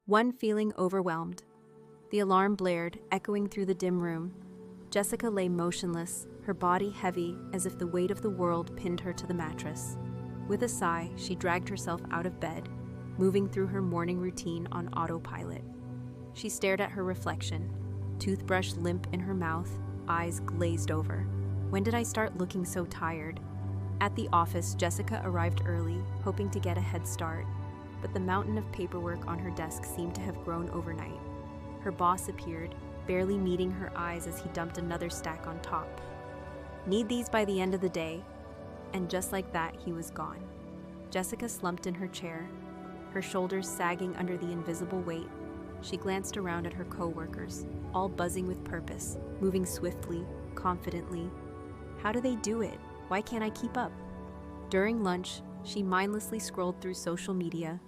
One feeling overwhelmed. The alarm blared, echoing through the dim room. Jessica lay motionless, her body heavy as if the weight of the world pinned her to the mattress. With a sigh, she dragged herself out of bed, moving through her morning routine on autopilot. She stared at her reflection, toothbrush limp in her mouth, eyes glazed over. When did I start looking so tired? At the office, Jessica arrived early, hoping to get a head start, but the mountain of paperwork on her desk seemed to have grown overnight. Her boss appeared, barely meeting her eyes as he dumped another stack on top. Need these by the end of the day. And just like that, he was gone. Jessica slumped in her chair, her shoulders sagging under the invisible weight. She glanced around at her co-workers, all buzzing with purpose, moving swiftly, confidently. How do they do it? Why can't I keep up? During lunch, she mindlessly scrolled through social media.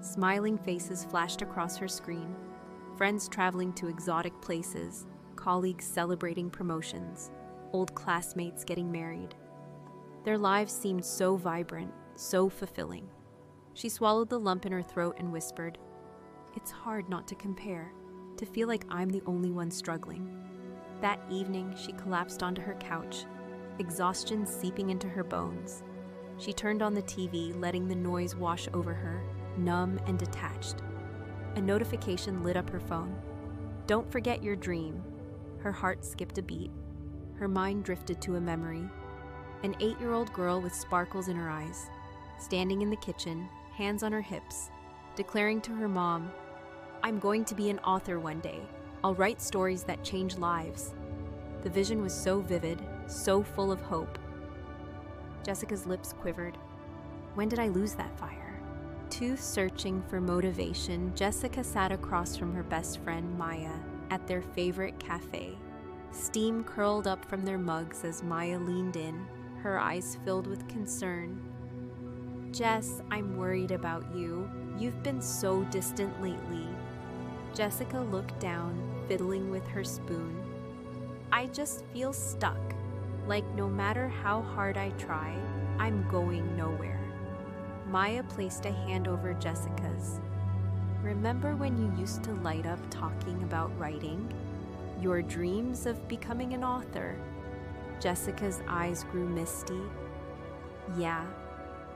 Smiling faces flashed across her screen. Friends traveling to exotic places, colleagues celebrating promotions, old classmates getting married. Their lives seemed so vibrant, so fulfilling. She swallowed the lump in her throat and whispered, "It's hard not to compare, to feel like I'm the only one struggling." That evening, she collapsed onto her couch, exhaustion seeping into her bones. She turned on the TV, letting the noise wash over her, numb and detached. A notification lit up her phone. "Don't forget your dream." Her heart skipped a beat. Her mind drifted to a memory. An 8-year-old girl with sparkles in her eyes, standing in the kitchen, hands on her hips, declaring to her mom, "I'm going to be an author one day. I'll write stories that change lives." The vision was so vivid, so full of hope. Jessica's lips quivered. When did I lose that fire? Too searching for motivation, Jessica sat across from her best friend, Maya, at their favorite cafe. Steam curled up from their mugs as Maya leaned in, her eyes filled with concern. "Jess, I'm worried about you. You've been so distant lately." Jessica looked down, fiddling with her spoon. "I just feel stuck. Like no matter how hard I try, I'm going nowhere." Maya placed a hand over Jessica's. "Remember when you used to light up talking about writing? Your dreams of becoming an author?" Jessica's eyes grew misty. "Yeah,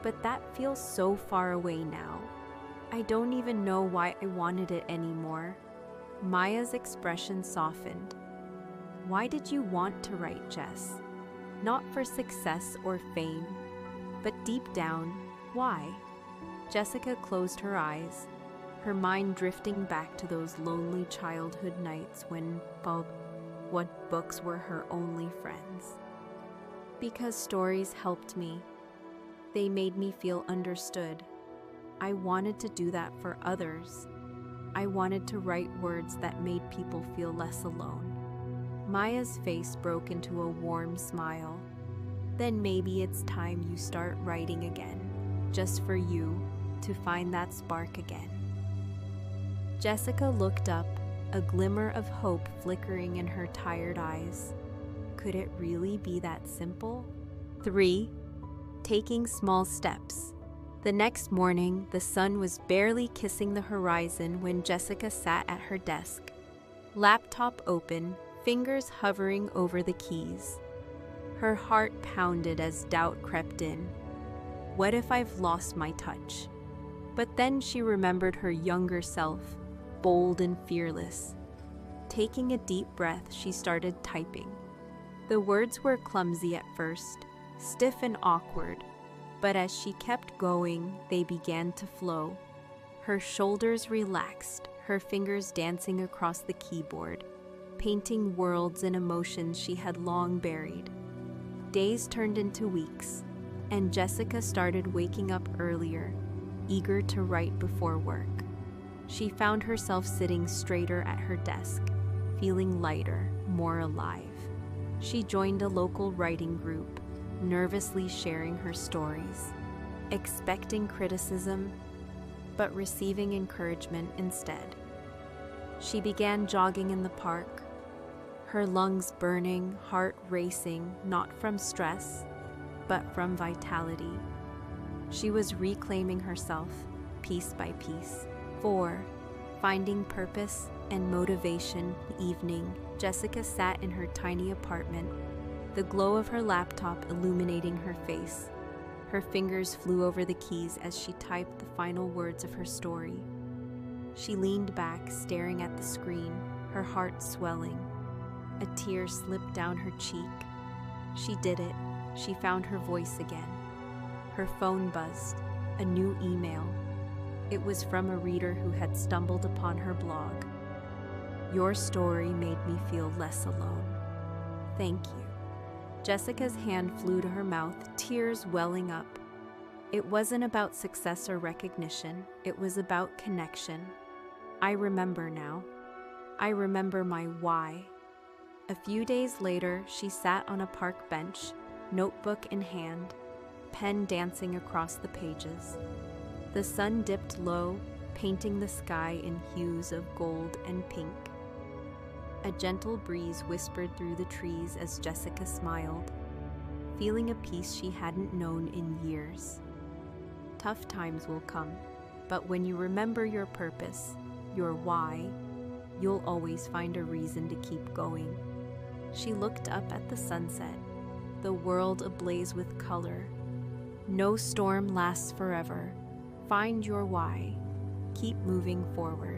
but that feels so far away now. I don't even know why I wanted it anymore." Maya's expression softened. "Why did you want to write, Jess? Not for success or fame, but deep down, why?" Jessica closed her eyes, her mind drifting back to those lonely childhood nights when, well, what books were her only friends. "Because stories helped me. They made me feel understood. I wanted to do that for others. I wanted to write words that made people feel less alone." Maya's face broke into a warm smile. "Then maybe it's time you start writing again, just for you, to find that spark again." Jessica looked up, a glimmer of hope flickering in her tired eyes. Could it really be that simple? 3. Taking small steps. The next morning, the sun was barely kissing the horizon when Jessica sat at her desk. Laptop open, fingers hovering over the keys. Her heart pounded as doubt crept in. What if I've lost my touch? But then she remembered her younger self, bold and fearless. Taking a deep breath, she started typing. The words were clumsy at first, stiff and awkward, but as she kept going, they began to flow. Her shoulders relaxed, her fingers dancing across the keyboard, painting worlds and emotions she had long buried. Days turned into weeks, and Jessica started waking up earlier, eager to write before work. She found herself sitting straighter at her desk, feeling lighter, more alive. She joined a local writing group, nervously sharing her stories, expecting criticism, but receiving encouragement instead. She began jogging in the park, her lungs burning, heart racing, not from stress, but from vitality. She was reclaiming herself, piece by piece. 4. Finding purpose and motivation evening, Jessica sat in her tiny apartment, the glow of her laptop illuminating her face. Her fingers flew over the keys as she typed the final words of her story. She leaned back, staring at the screen, her heart swelling. A tear slipped down her cheek. She did it. She found her voice again. Her phone buzzed. A new email. It was from a reader who had stumbled upon her blog. Your story made me feel less alone. Thank you. Jessica's hand flew to her mouth, tears welling up. It wasn't about success or recognition. It was about connection. I remember now. I remember my why. A few days later, she sat on a park bench, notebook in hand, pen dancing across the pages. The sun dipped low, painting the sky in hues of gold and pink. A gentle breeze whispered through the trees as Jessica smiled, feeling a peace she hadn't known in years. Tough times will come, but when you remember your purpose, your why, you'll always find a reason to keep going. She looked up at the sunset, the world ablaze with color. No storm lasts forever. Find your why. Keep moving forward.